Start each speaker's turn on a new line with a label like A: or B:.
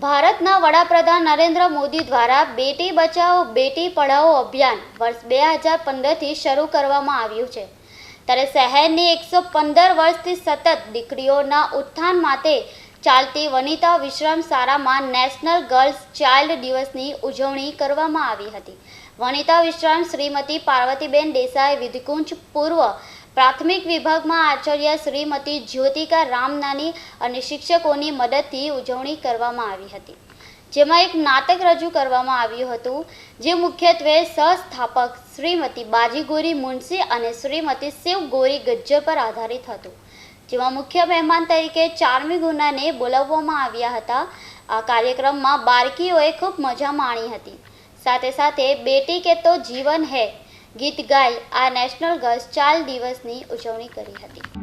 A: ભારતના વડાપ્રધાન નરેન્દ્ર મોદી દ્વારા બેટી બચાવો બેટી પઢાઓ અભિયાન વર્ષ 2015થી શરૂ કરવામાં આવ્યું છે। ત્યારે શહેરની 115 વર્ષથી સતત દીકરીઓના ઉત્થાન માટે ચાલતી વનિતા વિશ્રામ શાળામાં નેશનલ ગર્લ્સ ચાઇલ્ડ દિવસની ઉજવણી કરવામાં આવી હતી। વનિતા વિશ્રામ શ્રીમતી પાર્વતીબેન દેસાઈ વિધિકુંજ પૂર્વ પ્રાથમિક વિભાગમાં આચાર્ય શ્રીમતી જ્યોતિકા રામનાની અને શિક્ષકોની મદદથી ઉજવણી કરવામાં આવી હતી, જેમાં એક નાટક રજૂ કરવામાં આવ્યું હતું, જે મુખ્યત્વે સહસ્થાપક શ્રીમતી બાજી ગોરી મુનશી અને શ્રીમતી શિવ ગોરી ગજ્જર પર આધારિત હતું, જેમાં મુખ્ય મહેમાન તરીકે ચારમી ગુનાને બોલાવવામાં આવ્યા હતા। આ કાર્યક્રમમાં બાળકીઓએ ખૂબ મજા માણી હતી। સાથે સાથે બેટી કે તો જીવન હૈ ગીત ગાઈ આ નેશનલ ગર્લ્સ ચાઇલ્ડ દિવસની ઉજવણી કરી હતી।